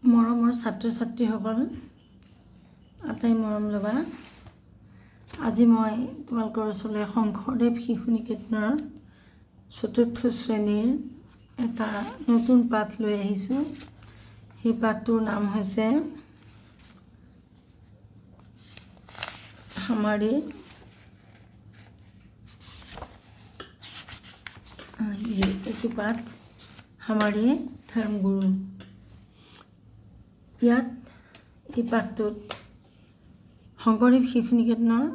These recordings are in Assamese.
মৰমৰ ছাত্ৰ ছাত্ৰীসকল আটাই মৰম ল'বা। আজি মই তোমালোকৰ ওচৰলৈ শংকৰদেৱ শিশু নিকেতনৰ ৪ৰ্থ শ্ৰেণীৰ এটা নতুন পাঠ লৈ আহিছোঁ। সেই পাঠটোৰ নাম হৈছে हमारे ये पाठ हमारे धर्मगुरु। ইয়াত এই পাঠটোত শংকৰদেৱ শিশু নিকেতনৰ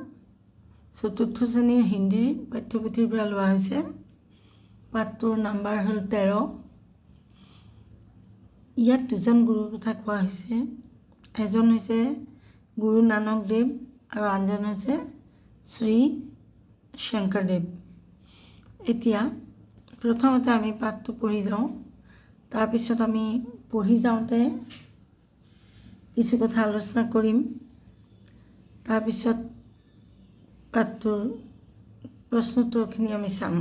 ৪ৰ্থ শ্ৰেণীৰ হিন্দীৰ পাঠ্যপুথিৰ পৰা লোৱা হৈছে। পাঠটোৰ নাম্বাৰ হ'ল 13। ইয়াত দুজন গুৰুৰ কথা কোৱা হৈছে। এজন হৈছে গুৰু নানক দেৱ আৰু আনজন হৈছে শ্ৰী শংকৰদেৱ। এতিয়া প্ৰথমতে আমি পাঠটো পঢ়ি যাওঁ। তাৰপিছত আমি পঢ়ি যাওঁতে কিছু কথা আলোচনা কৰিম। তাৰপিছত পাঠটোৰ প্ৰশ্নোত্তৰখিনি আমি চাম।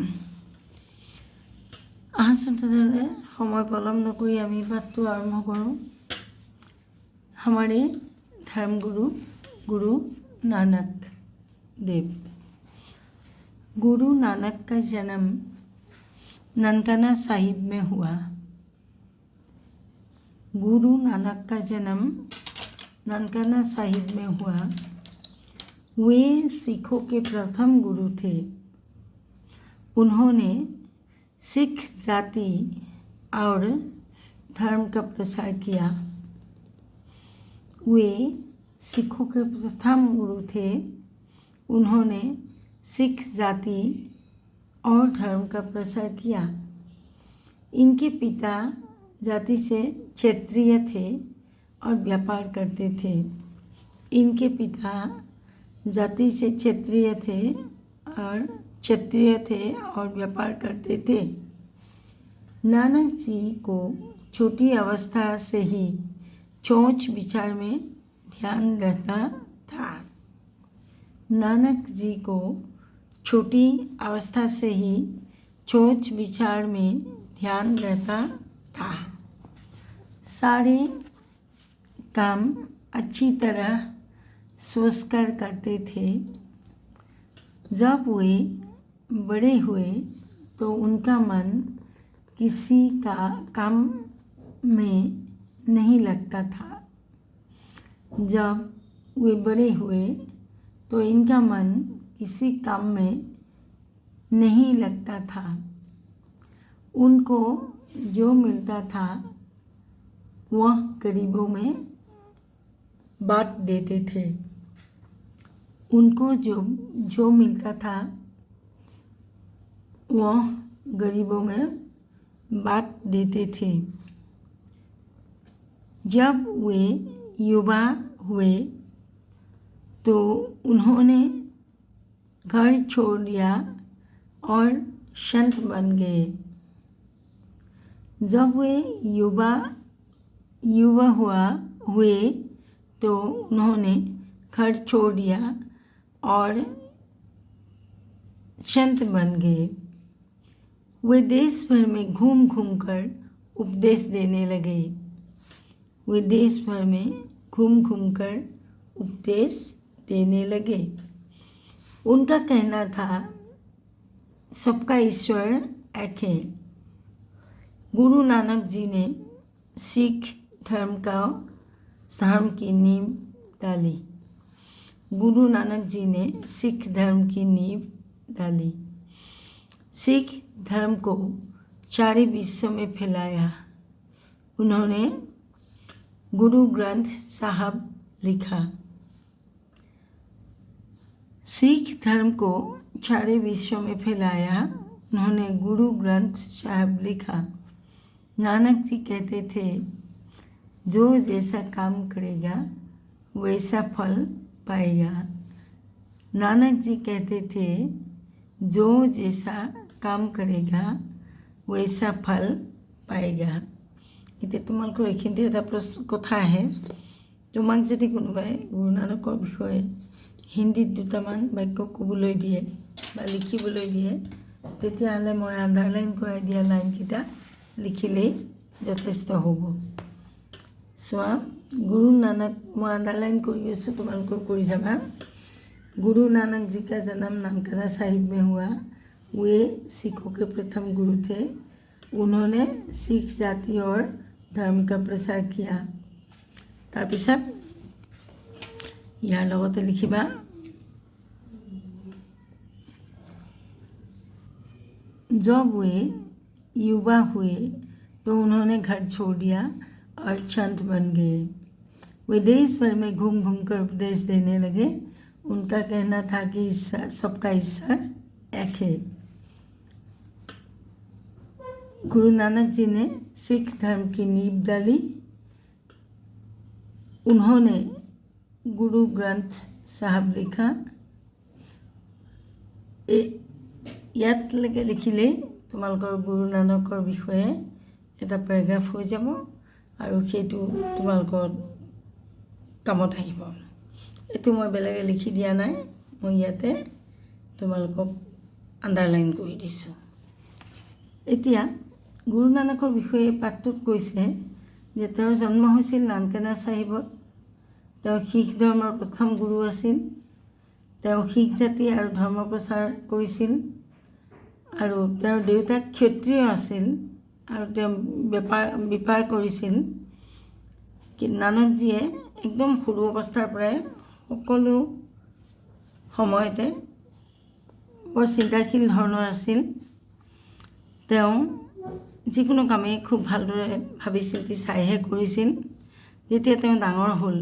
আহাচোন তেনেহ'লে সময় পলম নকৰি আমি পাঠটো আৰম্ভ কৰোঁ। हमारे धर्मगुरु गुरु नानक देव। गुरु नानक का जन्म ननकाना साहिब में हुआ। गुरु नानक का जन्म ननकाना साहिब में हुआ। वे सिखों के प्रथम गुरु थे। उन्होंने सिख जाति और धर्म का प्रसार किया। वे सिखों के प्रथम गुरु थे। उन्होंने सिख जाति और धर्म का प्रसार किया। इनके पिता जाति से क्षत्रिय थे और व्यापार करते थे। इनके पिता जाति से क्षत्रिय थे और व्यापार करते थे। नानक जी को छोटी अवस्था से ही सोच विचार में ध्यान रहता था। नानक जी को छोटी अवस्था से ही सोच विचार में ध्यान रहता था। सारे काम अच्छी तरह सोचकर करते थे। जब वे बड़े हुए तो उनका मन किसी का काम में नहीं लगता था। जब वे बड़े हुए तो इनका मन किसी काम में नहीं लगता था। उनको जो मिलता था वह गरीबों में बांट देते थे। उनको जो मिलता था वह गरीबों में बांट देते थे। जब वे युवा हुए तो उन्होंने घर छोड़ दिया और संत बन गए। जब वे युवा हुए तो उन्होंने घर छोड़ दिया और संत बन गए। वे देश भर में घूम घूम कर उपदेश देने लगे। वे देश भर में घूम घूम कर उपदेश देने लगे। उनका कहना था सबका ईश्वर एक है। गुरु नानक जी ने सिख धर्म की नींव डाली। गुरु नानक जी ने सिख धर्म की नींव डाली। सिख धर्म को सारे विश्व में फैलाया। उन्होंने गुरु ग्रंथ साहब लिखा। सिख धर्म को सारे विश्व में फैलाया। उन्होंने गुरु ग्रंथ साहब लिखा। नानक जी कहते थे जो जैसा काम करेगा वैसा फल पाएगा। नानक जी कहते थे जो जैसा काम करेगा वैसा फल पाएगा। এতিয়া তোমালোকৰ এইখিনিতে এটা কথা আহে। তোমাক যদি কোনোবাই গুৰু নানকৰ বিষয়ে হিন্দীত দুটামান বাক্য ক'বলৈ দিয়ে বা লিখিবলৈ দিয়ে তেতিয়াহ'লে মই আণ্ডাৰলাইন কৰাই দিয়া লাইনকেইটা লিখিলেই যথেষ্ট হ'ব। চোৱা गुरु नानक मैं अंडरलाइन कर तुम जाबा। गुरु नानक जी का जन्म नानकाना साहिब में हुआ। वे सिखों के प्रथम गुरु थे। उन्होंने सिख जाति और धर्म का प्रसार किया। तारपिছত यार लगते लिखिबा जब वे युवा हुए तो उन्होंने घर छोड़ दिया और संत बन गए। वे देश भर में घूम घूम कर उपदेश देने लगे। उनका कहना था कि ईश्वर सबका ईश्वर एक है। गुरु नानक जी ने सिख धर्म की नींव डाली। उन्होंने गुरु ग्रंथ साहब लिखा। ইয়াতলৈকে লিখিলেই তোমালোকৰ গুৰু নানকৰ বিষয়ে এটা পেৰাগ্ৰাফ হৈ যাব আৰু সেইটো তোমালোকৰ কামত আহিব। এইটো মই বেলেগে লিখি দিয়া নাই, মই ইয়াতে তোমালোকক আণ্ডাৰলাইন কৰি দিছোঁ। এতিয়া গুৰু নানকৰ বিষয়ে পাঠটোত কৈছে যে তেওঁৰ জন্ম হৈছিল নানকানা চাহিবত। তেওঁ শিখ ধৰ্মৰ প্ৰথম গুৰু আছিল। তেওঁ শিখ জাতি আৰু ধৰ্ম প্ৰচাৰ কৰিছিল আৰু তেওঁৰ দেউতাক ক্ষত্ৰিয় আছিল আৰু তেওঁ বেপাৰ কৰিছিল। নানকজীয়ে একদম সৰু অৱস্থাৰ পৰাই সকলো সময়তে বৰ চিন্তাশীল ধৰণৰ আছিল। তেওঁ যিকোনো কামেই খুব ভালদৰে ভাবি চিন্তি চাইহে কৰিছিল। যেতিয়া তেওঁ ডাঙৰ হ'ল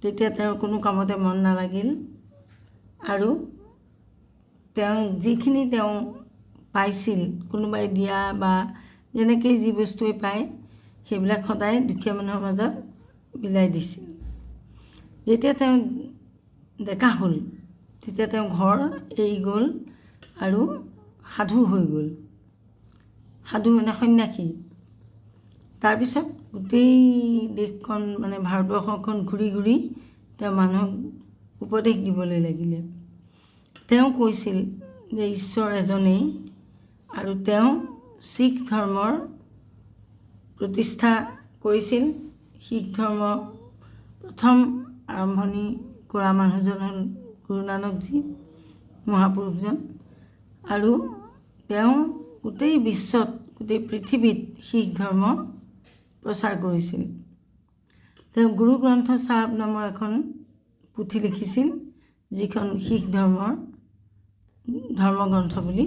তেতিয়া তেওঁৰ কোনো কামতে মন নালাগিল আৰু তেওঁ যিখিনি তেওঁ পাইছিল কোনোবাই দিয়া বা যেনেকৈ যি বস্তুৱে পায় সেইবিলাক সদায় দুখীয়া মানুহৰ মাজত বিলাই দিছিল। যেতিয়া তেওঁ ডেকা হ'ল তেতিয়া তেওঁ ঘৰ এৰি গ'ল আৰু সাধু হৈ গ'ল। সাধু মানে সন্যাসী। তাৰপিছত গোটেই দেশখন মানে ভাৰতবৰ্ষখন ঘূৰি ঘূৰি তেওঁ মানুহক উপদেশ দিবলৈ লাগিলে। তেওঁ কৈছিল যে ঈশ্বৰ এজনেই আৰু তেওঁ শিখ ধৰ্মৰ প্ৰতিষ্ঠা কৰিছিল। শিখ ধৰ্ম প্ৰথম আৰম্ভণি কৰা মানুহজন হ'ল গুৰু নানকজী মহাপুৰুষজন। আৰু তেওঁ গোটেই বিশ্বত গোটেই পৃথিৱীত শিখ ধৰ্ম প্ৰচাৰ কৰিছিল। তেওঁ গুৰু গ্ৰন্থ চাহাব নামৰ এখন পুথি লিখিছিল যিখন শিখ ধৰ্মৰ ধৰ্মগ্ৰন্থ বুলি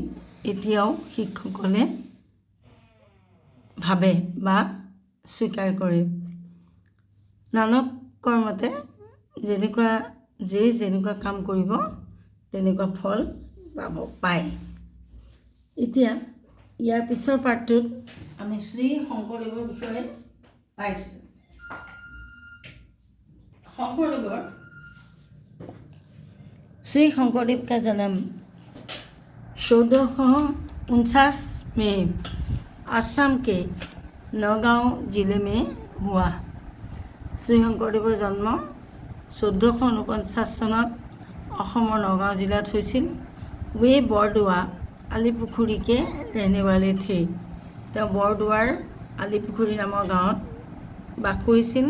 এতিয়াও শিখসকলে ভাবে বা স্বীকাৰ কৰে। নানকৰ মতে যেনেকুৱা কাম কৰিব তেনেকুৱা ফল পায়। এতিয়া ইয়াৰ পিছৰ পাঠটোত আমি শ্ৰী শংকৰদেৱৰ বিষয়ে পাইছোঁ। श्री शंकरदेव का जन्म 1449 में असम के नगाँव जिले में हुआ। श्री शंकरदेवर जन्म 1449 চনত অসমৰ নগাঁও জিলাত হৈছিল। वे बरदुआ आलीपुखुरी के रहने वाले थे। তেওঁ বৰদুৱাৰ আলীপুখুৰী নামৰ গাঁৱত বাস কৰিছিল।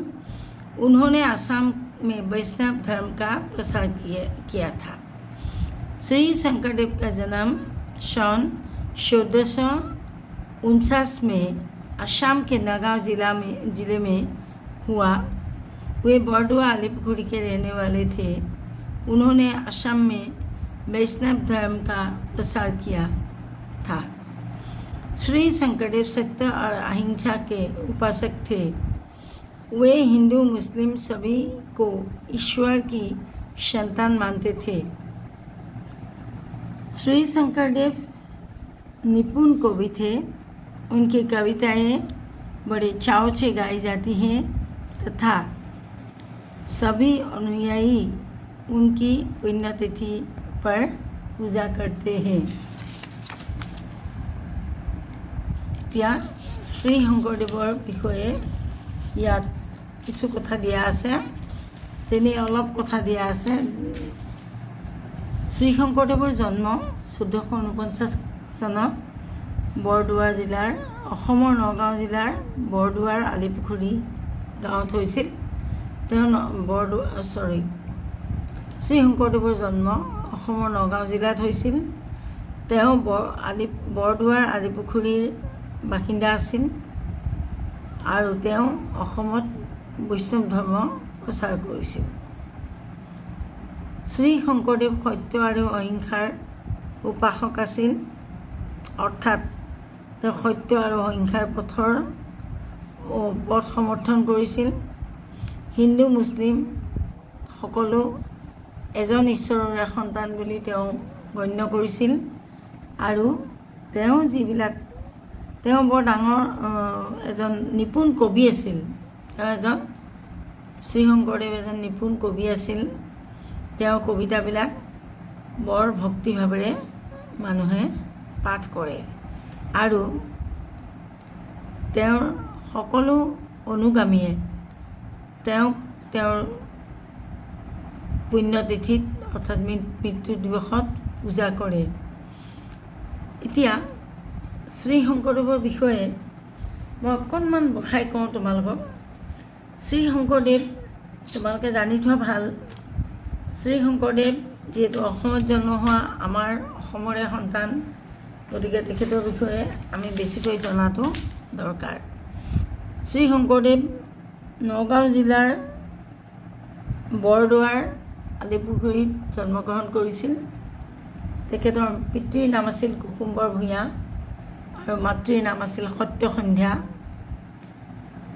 उन्होंने असम में वैष्णव धर्म का प्रसार किया था। श्री शंकरदेव का जन्म सन 1449 में असम के नगाँव जिले में हुआ। वे बरदुआ आलीपुखुरी के रहने वाले थे। उन्होंने असम में वैष्णव धर्म का प्रसार किया था। श्री शंकरदेव सत्य और अहिंसा के उपासक थे। वे हिंदू मुस्लिम सभी को ईश्वर की संतान मानते थे। श्री शंकरदेव निपुण कवि थे। उनकी कविताएं बड़े चाव से गाई जाती हैं तथा सभी अनुयायी उनकी पुण्यतिथि पर पूजा करते हैं। এতিয়া শ্ৰী শংকৰদেৱৰ বিষয়ে ইয়াত কিছু কথা দিয়া আছে, তেনে অলপ কথা দিয়া আছে। শ্ৰী শংকৰদেৱৰ জন্ম 1449 চনত বৰদুৱাৰ জিলাৰ অসমৰ নগাঁও জিলাৰ বৰদুৱাৰ আলীপুখুৰী গাঁৱত হৈছিল। তেওঁ শ্ৰী শংকৰদেৱৰ জন্ম অসমৰ নগাঁও জিলাত হৈছিল। তেওঁ বৰদোৱাৰ আলিপুখুৰীৰ বাসিন্দা আছিল আৰু তেওঁ অসমত বৈষ্ণৱ ধৰ্ম প্ৰচাৰ কৰিছিল। শ্ৰী শংকৰদেৱ সত্য আৰু অহিংসাৰ উপাসক আছিল, অৰ্থাৎ তেওঁ সত্য আৰু অহিংসাৰ পথ সমৰ্থন কৰিছিল। হিন্দু মুছলিম সকলো এজন ঈশ্বৰৰে সন্তান বুলি তেওঁ গণ্য কৰিছিল আৰু তেওঁ বৰ ডাঙৰ এজন নিপুণ কবি আছিল। শ্ৰী শংকৰদেৱ এজন নিপুণ কবি আছিল। তেওঁৰ কবিতাবিলাক বৰ ভক্তিভাৱেৰে মানুহে পাঠ কৰে আৰু তেওঁৰ সকলো অনুগামীয়ে তেওঁক তেওঁৰ পুণ্যতিথিত অৰ্থাৎ মৃত্যু দিৱসত পূজা কৰে। এতিয়া শ্ৰী শংকৰদেৱৰ বিষয়ে মই অকণমান বঢ়াই কওঁ তোমালোকক। শ্ৰী শংকৰদেৱ তোমালোকে জানি থোৱা ভাল। শ্ৰী শংকৰদেৱ যিহেতু অসমত জন্ম হোৱা আমাৰ অসমৰে সন্তান, গতিকে তেখেতৰ বিষয়ে আমি বেছিকৈ জনাটো দৰকাৰ। শ্ৰী শংকৰদেৱ নগাঁও জিলাৰ বৰদোৱাৰ আলিপুখুৰীত জন্মগ্ৰহণ কৰিছিল। তেখেতৰ পিতৃৰ নাম আছিল কুসুম্বৰ ভূঞা আৰু মাতৃৰ নাম আছিল সত্য সন্ধ্যা।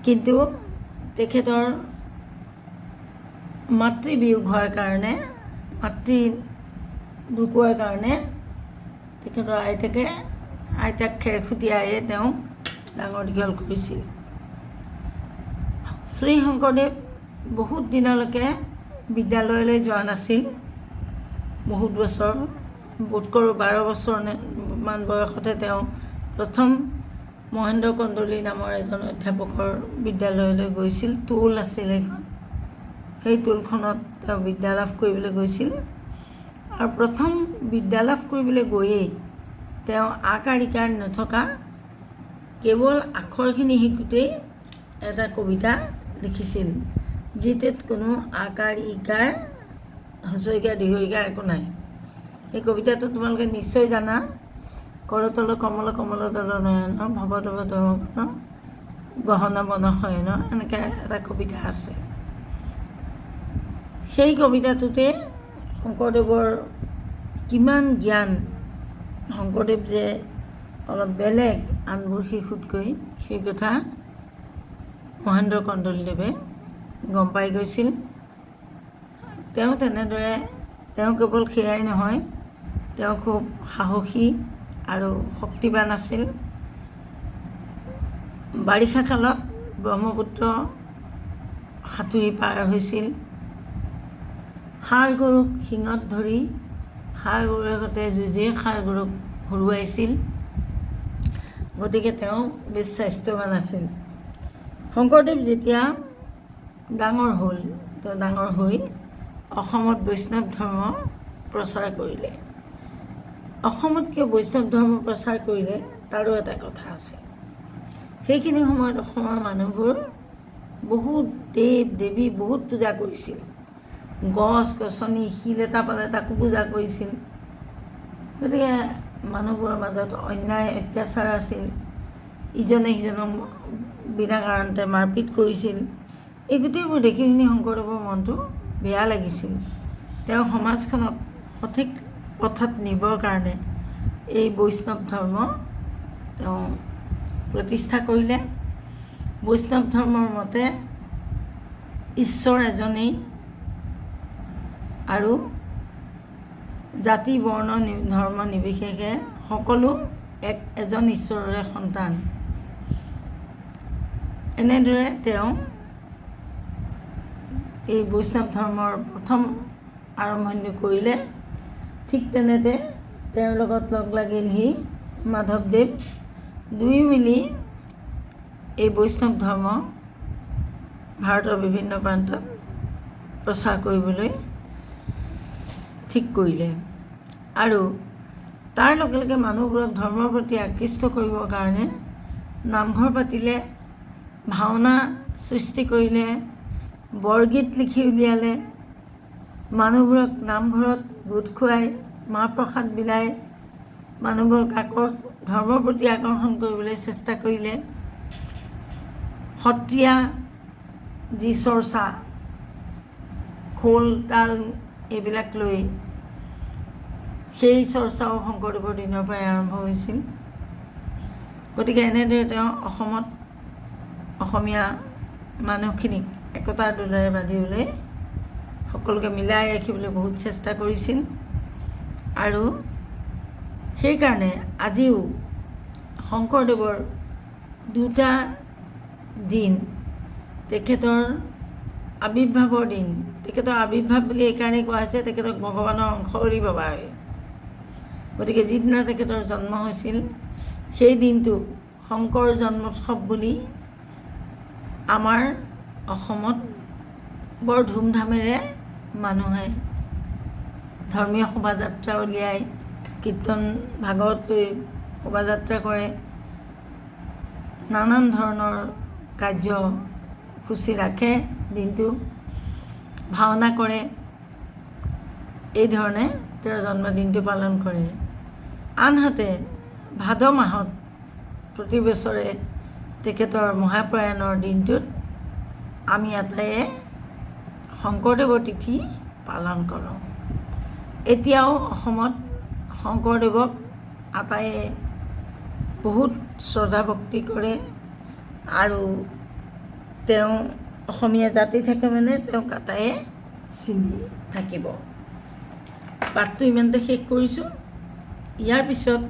কিন্তু তেখেতৰ মাতৃবিয়োগ হোৱাৰ কাৰণে, মাতৃ ঢুকোৱাৰ কাৰণে তেখেতৰ আইতাক খেৰখুটি আইয়ে তেওঁক ডাঙৰ দীঘল কৰিছিল। শ্ৰী শংকৰদেৱ বহুত দিনলৈকে বিদ্যালয়লৈ যোৱা নাছিল। বহুত বছৰ, বোধকৰোঁ 12 বছৰমান বয়সতে তেওঁ প্ৰথম মহেন্দ্ৰ কন্দলী নামৰ এজন অধ্যাপকৰ বিদ্যালয়লৈ গৈছিল। টোল আছিল এখন, সেই টোলখনত তেওঁ বিদ্যা লাভ কৰিবলৈ গৈছিল আৰু প্ৰথম বিদ্যা লাভ কৰিবলৈ গৈয়েই তেওঁ আকাৰ ইকাৰ নথকা কেৱল আখৰখিনি শিকোঁতেই এটা কবিতা লিখিছিল, যিটোত কোনো আকাৰ ইকাৰ হস্ৰইকাৰ দীৰ্ঘইকাৰ একো নাই। সেই কবিতাটো তোমালোকে নিশ্চয় জানা। কৰতল কমল কমল দল নয়ন ভৱদৱ দহন গহনা বনশয়ন, এনেকৈ এটা কবিতা আছে। সেই কবিতাটোতে শংকৰদেৱৰ কিমান জ্ঞান, শংকৰদেৱ যে অলপ বেলেগ আনবোৰ শিশুতকৈ, সেই কথা মহেন্দ্ৰ কন্দলীদেৱে গম পাই গৈছিল। তেওঁ কেৱল সেয়াই নহয়, তেওঁ খুব সাহসী আৰু শক্তিবান আছিল। বাৰিষা কালত ব্ৰহ্মপুত্ৰ সাঁতুৰি পাৰ হৈছিল। ষাঁড় গৰুক শিঙত ধৰি ষাঁড় গৰুৰ সৈতে যুঁজি ষাঁড় গৰুক হৰুৱাইছিল। গতিকে তেওঁ বেছ স্বাস্থ্যৱান আছিল। শংকৰদেৱ যেতিয়া ডাঙৰ হ'ল, তেওঁ ডাঙৰ হৈ অসমত বৈষ্ণৱ ধৰ্ম প্ৰচাৰ কৰিলে। অসমত কিয় বৈষ্ণৱ ধৰ্ম প্ৰচাৰ কৰিলে তাৰো এটা কথা আছে। সেইখিনি সময়ত অসমৰ মানুহবোৰ বহুত দেৱ দেৱী বহুত পূজা কৰিছিল। গছ গছনি শিল এটা পালে তাকো পূজা কৰিছিল। গতিকে মানুহবোৰৰ মাজত অন্যায় অত্যাচাৰ আছিল। ইজনে সিজনক বিনা কাৰণতে মাৰপিট কৰিছিল। এই গোটেইবোৰ দেখি শুনি শংকৰদেৱৰ মনটো বেয়া লাগিছিল। তেওঁ সমাজখনক সঠিক পথত নিবৰ কাৰণে এই বৈষ্ণৱ ধৰ্ম তেওঁ প্ৰতিষ্ঠা কৰিলে। বৈষ্ণৱ ধৰ্মৰ মতে ঈশ্বৰ এজনেই আৰু জাতি বৰ্ণ ধৰ্ম নিৰ্বিশেষে সকলো এজন ঈশ্বৰৰে সন্তান। এনেদৰে তেওঁ এই বৈষ্ণৱ ধৰ্মৰ প্ৰথম আৰম্ভণি কৰিলে। ঠিক তেনেতে তেওঁৰ লগত লগ লাগিলহি মাধৱদেৱ। দুয়ো মিলি এই বৈষ্ণৱ ধৰ্ম ভাৰতৰ বিভিন্ন প্ৰান্তত প্ৰচাৰ কৰিবলৈ ঠিক কৰিলে আৰু তাৰ লগে লগে মানুহবোৰক ধৰ্মৰ প্ৰতি আকৃষ্ট কৰিবৰ কাৰণে নামঘৰ পাতিলে। ভাওনা সৃষ্টি কৰিলে, বৰগীত লিখি উলিয়ালে, মানুহবোৰক নামঘৰত গোট খুৱাই মাহ প্ৰসাদ বিলাই মানুহবোৰক ধৰ্মৰ প্ৰতি আকৰ্ষণ কৰিবলৈ চেষ্টা কৰিলে। সত্ৰীয়া যি চৰ্চা, খোল তাল এইবিলাক লৈ সেই চৰ্চাও শংকৰদেৱৰ দিনৰ পৰাই আৰম্ভ হৈছিল। গতিকে এনেদৰে তেওঁ অসমত অসমীয়া মানুহখিনিক একতাৰ ডোলেৰে বান্ধিবলৈ, সকলোকে মিলাই ৰাখিবলৈ বহুত চেষ্টা কৰিছিল। আৰু সেইকাৰণে আজিও শংকৰদেৱৰ দুটা দিন, তেখেতৰ আৱিৰ্ভাৱৰ দিন। তেখেতৰ আৱিৰ্ভাৱ বুলি এইকাৰণেই কোৱা হৈছে, তেখেতক ভগৱানৰ অংশ বুলি ভবা হয়। গতিকে যিদিনা তেখেতৰ জন্ম হৈছিল সেই দিনটো শংকৰ জন্মোৎসৱ বুলি আমাৰ অসমত বৰ ধুমধামেৰে মানুহে ধৰ্মীয় শোভাযাত্ৰা উলিয়াই, কীৰ্তন ভাগৱত লৈ শোভাযাত্ৰা কৰে, নানান ধৰণৰ কাৰ্যসূচী ৰাখে, দিনটো ভাওনা কৰে, এই ধৰণে তেওঁৰ জন্মদিনটো পালন কৰে। আনহাতে ভাদ মাহত প্ৰতি বছৰে তেখেতৰ মহাপ্ৰয়াণৰ দিনটোত আমি আটাইয়ে শংকৰদেৱৰ তিথি পালন কৰোঁ। এতিয়াও অসমত শংকৰদেৱক আটাইয়ে বহুত শ্ৰদ্ধা ভক্তি কৰে আৰু তেওঁ অসমীয়া জাতি থাকে মানে তেওঁক আটাইয়ে চিনি থাকিব। পাঠটো ইমানতে শেষ কৰিছোঁ। ইয়াৰ পিছত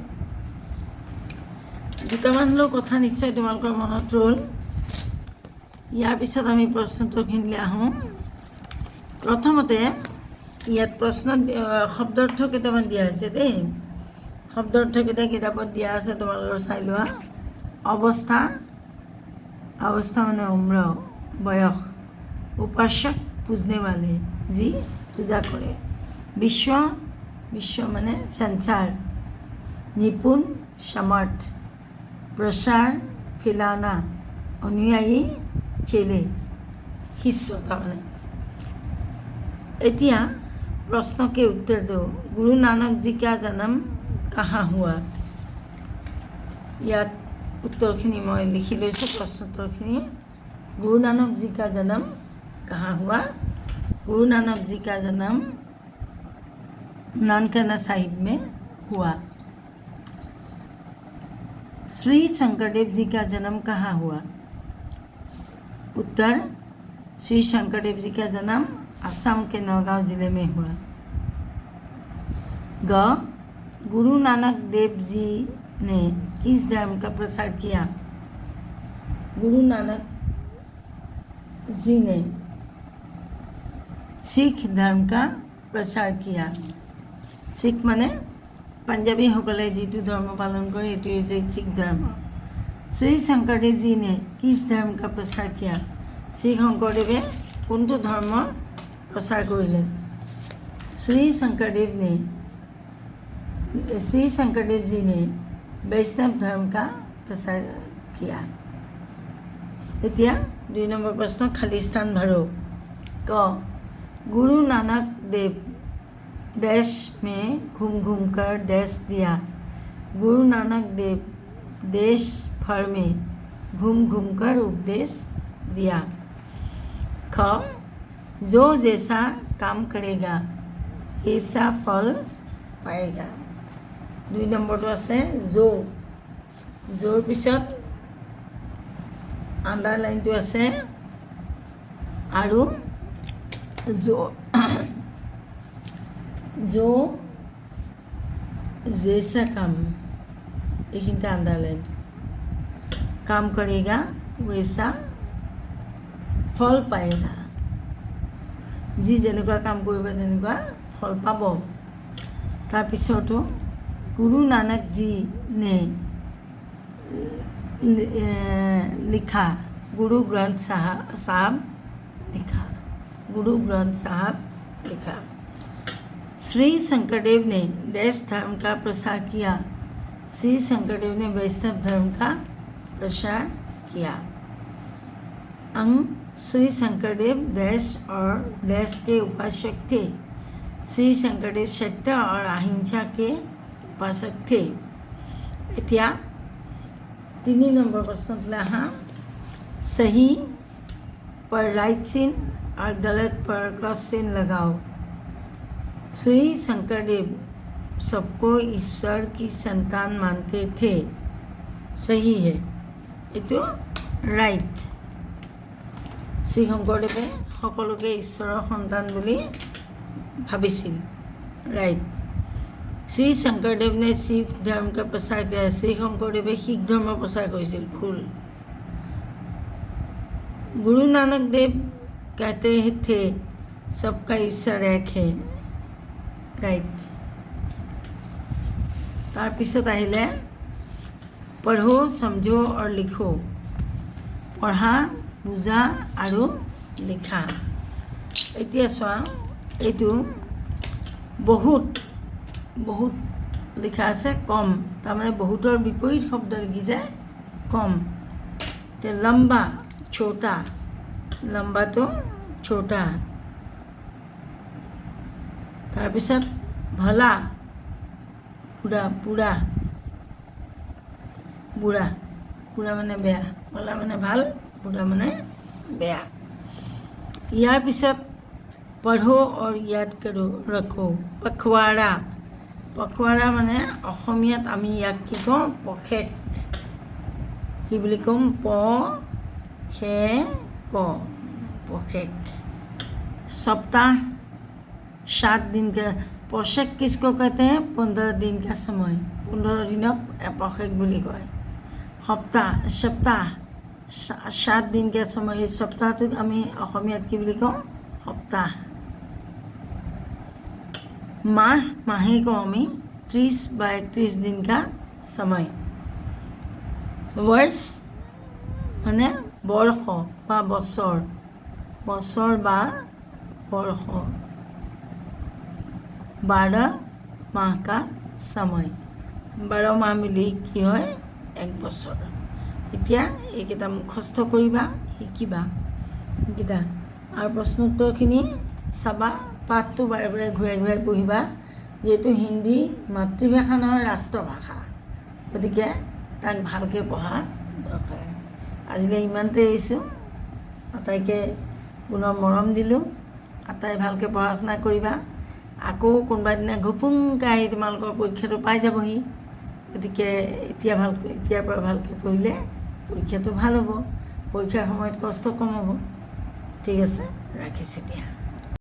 দুটামান হ'লেও কথা নিশ্চয় তোমালোকৰ মনত ৰ'ল। ইয়াৰ পিছত আমি প্ৰশ্নোত্তৰখিনিলৈ আহোঁ। প্ৰথমতে ইয়াত প্ৰশ্নত শব্দাৰ্থ কেইটামান দিয়া হৈছে দেই। শব্দাৰ্থকেইটা কিতাপত দিয়া আছে, তোমালোকৰ চাই লোৱা। অৱস্থা, অৱস্থা মানে উম্ৰ, বয়স। উপাসক পুজনে वाले, যি পূজা কৰে। বিশ্ব, বিশ্ব মানে संसार। निपुण, समर्थ। प्रसार, फैलाना। अनुयायी, चेले, शिष्य তাৰমানে। এতিয়া प्रश्न के उत्तर दो। गुरु नानक जी का जन्म कहाँ हुआ? ইয়াত उत्तरखिनि मैं लिखि लैছোঁ, प्रश्नोत्तरखिनि। गुरु नानक जी का जन्म कहाँ हुआ? गुरु नानक जी का जन्म नानकाना साहिब में हुआ। श्री शंकरदेव जी का जन्म कहाँ हुआ? उत्तर, श्री शंकरदेव जी का जन्म असम के नौगांव जिले में हुआ। ग, गुरु नानक देव जी ने किस धर्म का प्रसार किया? गुरु नानक जी ने सिख धर्म का प्रसार किया। सिख माने পাঞ্জাবীসকলে যিটো ধৰ্ম পালন কৰে এইটো হৈছে শিখ ধৰ্ম। শ্ৰী শংকৰদেৱ जी ने किस धर्म का प्रसार किया? শ্ৰী শংকৰদেৱে কোনটো ধৰ্ম প্ৰচাৰ কৰিলে? श्री शंकरदेव जी ने वैष्णव धर्म का प्रसार किया। এতিয়া 2 নম্বৰ প্ৰশ্ন, খালী স্থান ভৰো। ক, गुरु नानक देव देश में घूम घूम कर देश दिया। गुरु नानक देव देश भर में घूम घूम कर उपदेश दिया। ख, जो जैसा काम करेगा ऐसा फल पाएगा। 2 নম্বৰটো আছে जो, जोर পিছত আণ্ডাৰলাইনটো আছে আৰু जो, जो जैसा काम, এইখিনিতে আণ্ডাৰলাইন, काम करेगा वैसा फल पाएगा। যি যেনেকুৱা কাম কৰিব তেনেকুৱা ফল পাব। তাৰপিছতো गुरु नानक जी ने लिखा, गुरु ग्रंथ साहब लिखा। गुरु ग्रंथ साहब लिखा। श्री शंकरदेव ने देश धर्म का प्रसार किया। श्री शंकरदेव ने वैष्णव धर्म का प्रसार किया। अंग श्री शंकरदेव डैश और डैश के उपासक थे। श्री शंकरदेव सत्य और अहिंसा के उपासक थे। এতিয়া 3 নম্বৰ प्रश्न हाँ सही पर राइट चिन्ह और गलत पर क्रॉस चिन्ह लगाओ। श्री शंकरदेव सबको ईश्वर की संतान मानते थे। सही है ये राइट। श्री शंकरदेवे सकलोके ईश्वৰৰ सन्तान বুলি ভাবিছিল। राइट। श्री शंकरदेव ने शिव धर्म का प्रचार किया। श्री शंकरदेवे सिख धर्म प्रचार करिছিল। भूल। गुरु नानक देव कहते थे सबका ईश्वर एक है। राइट। तार पिছত आहिले पढ़ो समझो और लिखो। पढ़ा बुझा और लिखा। এতিয়া চোৱা এইটো बहुत बहुत लिखा আছে कम তাৰমানে बहुतर विपरीत शब्द लिखिছে कम। तो लंबा छोटा लंबा तो छोटा। তাৰপিছত भला पूरा पूरा बुरा पूरा माने बेया भला माने ভাল बुरा माने बेया। यार पिছত पढ़ो और याद करो रखो। पखवाड़ा पखवाड़ा माने অসমীয়াত আমি ইয়াক কি কওঁ পখেক। কি বুলি কম প খে ক पखेक। सप्ताह 7 दिन का पखेक किसको कहते हैं 15 दिन का समय 15 दिनक पखेक बोली कय। सप्ताह सप्ताह 7 दिन का समय सप्ताह तो आमी অসমীয়াত কি বুলি কওঁ सप्ताह। माह माहे को आमी 30 বা 31 दिन का समय। वर्ष माने बर्ष বা बছर बছर বা बर्ष। 12 माह का समय 12 माह मिली कि হয় 1 বছৰ। এতিয়া এইকেইটা মুখস্থ কৰিবা শিকিবা এইকেইটা আৰু প্ৰশ্ন উত্তৰখিনি চাবা। পাঠটো বাৰে বাৰে ঘূৰাই ঘূৰাই পঢ়িবা যেহেতু হিন্দী মাতৃভাষা নহয় ৰাষ্ট্ৰভাষা গতিকে তাক ভালকৈ পঢ়া দৰকাৰ। আজিলৈ ইমানতে এৰিছোঁ। আটাইকে পুনৰ মৰম দিলোঁ। আটাই ভালকৈ পঢ়া শুনা কৰিবা। আকৌ কোনোবা দিনা ঘুপুংকৈ আহি তোমালোকৰ পৰীক্ষাটো পাই যাবহি। গতিকে এতিয়াৰ পৰা ভালকৈ পঢ়িলে পৰীক্ষাটো ভাল হ'ব। পৰীক্ষাৰ সময়ত কষ্ট কম হ'ব। ঠিক আছে ৰাখিছোঁ এতিয়া।